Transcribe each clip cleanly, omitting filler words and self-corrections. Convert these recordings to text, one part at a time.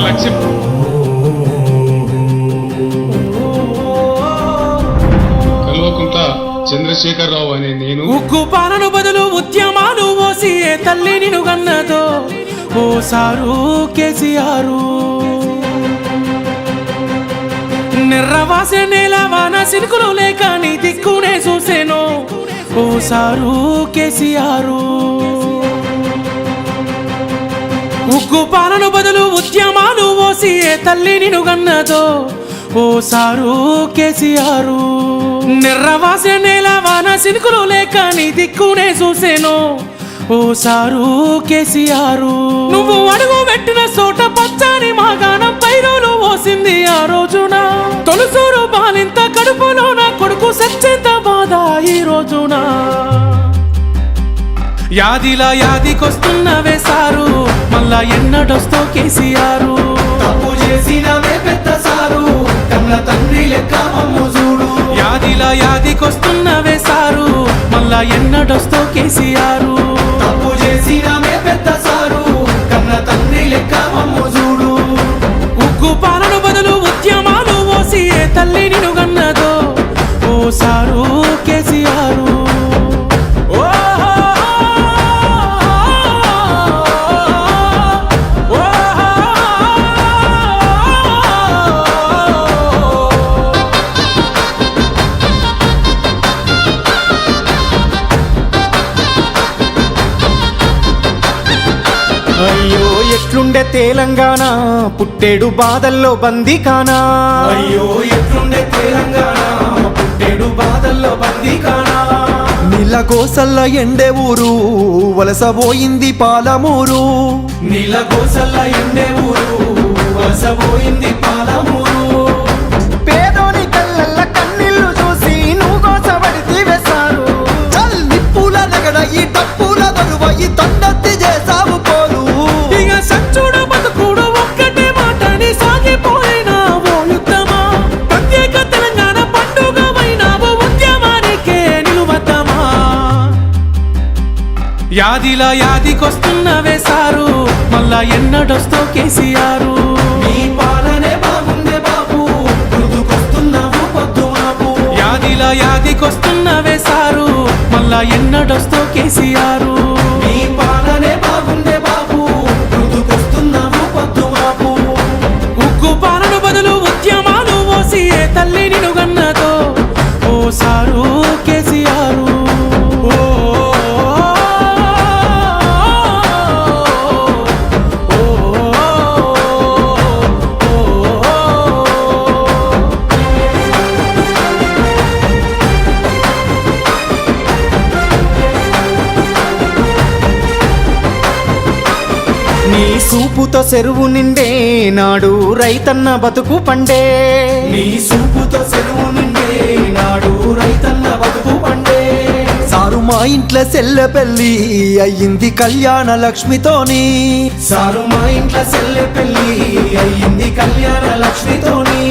లక్ష్యం. కల్వకుంట్ల చంద్రశేఖరరావు అనే నేను ఉక్కు పాలన బదులు ఉద్యమాలు ఓసి ఏ తల్లి నిన్ను గన్నదో ఓ సారు కేసీఆర్. నిర్రవాసే నేల వాన సినుకులు లేక నీ దిక్కునే చూసేను ఓ సారు కేసీఆర్. ఉక్కు పాలన బదులు ఉద్యమాలు ఓసి ఏ తల్లి నిన్ను గన్నదో ఓ సారు కేసీఆర్. నిర్రవాసే నేల వాన సినుకులు లేక నీ దిక్కునే చూసేను ఓ సారు కేసీఆర్. నువ్వు అడుగు పెట్టిన చోట పచ్చని మాగాణం పైరులు ఓసింది ఆ రోజున. తొలుసూరు బాలింత కడుపులో నా కొడుకు సచ్చేంత బాధ ఈ రోజున. యాదిలా యాదికొస్తున్నవే సారు మళ్ళా ఎన్నడొస్తో కేసీఆర్. తప్పు చేసినవే పెద్ద సారు కన్న తండ్రి లెక్క మమ్ము చూడు. యాదిలా యాదికొస్తున్నవే సారు మళ్ళా ఎన్నడొస్తో కేసీఆర్. తప్పు చేసినవే పెద్ద సారు కన్న తండ్రి లెక్క మమ్ము చూడు. ఉక్కు పాలన బదులు ఉద్యమాలు ఓసి ఏ తల్లి నిన్ను గన్నదో ఓ సారు కేసీఆర్. అయ్యో ఎట్లుండే తెలంగాణ పుట్టేడు బాధల్లో బందీకానా. అయ్యో ఎట్లుండే తెలంగాణ పుట్టేడు బాధల్లో బందీకానా. నీళ్ళ కోసల్ల ఎండే ఊరు వలసపోయింది పాలమూరు. నీళ్ళ కోసల్ల ఎండే ఊరు వలసపోయింది పాలమూరు. పేదోని కళ్ళల్ల కన్నీళ్లు చూసి నువ్వు కోసబడితే వేశారు. చల్ నిప్పుల నగడ ఈ టప్పుల దరువ ఈ తొండత్తి చేసావు పోరు. ఇక సచ్చుడు బతుకుడు ఒక్కటే మాటని సాగిపోయినా ఓ యుద్ధమా. ప్రత్యేక తెలంగాణ పండుగ వైనావు ఉద్యమానికే నిలువద్దమా. యాదిలా యాదికొస్తున్నవే సారు మళ్ళా ఎన్నడొస్తో కేసీఆర్. నీ పాలనే బాగుందే బాబు గుర్తుకొస్తున్నావు పొద్దు మాపు. యాదిలా యాదికొస్తున్నవే సారు మళ్ళా ఎన్నడొస్తో కేసీఆర్. నీ పాలనే బాగుందే బాబు గుర్తుకొస్తున్నావు పొద్దు మాపు. ఉక్కు పాలన బదులు ఉద్యమాలు ఓసి ఏ తల్లి నిన్ను గన్నదో ఓ సారు కేసీఆర్. నీ సూపుతో చెరువు నిండే నాడు రైతన్న బతుకు పండే. నీ సూపుతో చెరువు నిండే నాడు రైతన్న బతుకు పండే. సారు మా ఇంట్లో సెల్లె పెళ్ళి అయ్యింది కళ్యాణ లక్ష్మితోని. సారు మా ఇంట్లో సెల్లె పెళ్ళి అయ్యింది కళ్యాణ లక్ష్మితోని.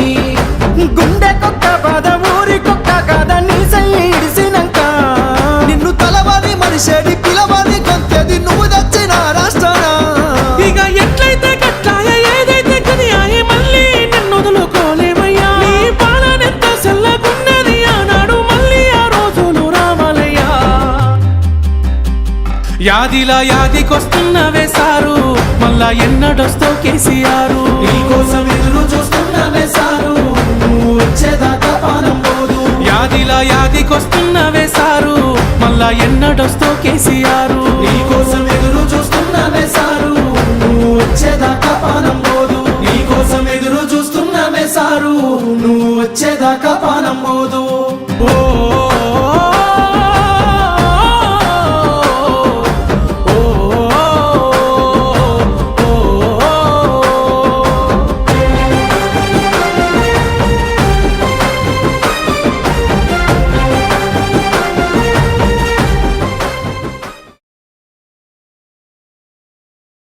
గుండె కొక్క బాధ ఊరి కొక్క కాద నీ సయ్యి ఇడిసినాక. నిన్ను తలవాది మనిషేడి పిలవాది గొంతేది నువ్వు దచ్చిన రాష్ట్రాన. ఇక ఎట్లయితే కట్లాయ ఏదైతే కదియాయి మళ్ళీ నిన్ను వదులుకోలేమయ్యా. నీ పాలనెంత సెల్లగున్నది ఆనాడు మళ్ళీ ఆ రోజులు రావాలయ్యా. యాదిలా యాదికొస్తున్నవే సారు మళ్ళా ఎన్నడొస్తో కేసీఆర్. నీకోసం ఎదురు చూస్తున్నావే సారు నువ్వు వచ్చేదాకా పానం పోదు. యాదిలా యాదికొస్తున్నవే సారు మళ్ళా ఎన్నడొస్తో కేసీఆర్. నీకోసం ఎదురు చూస్తున్నావే సారు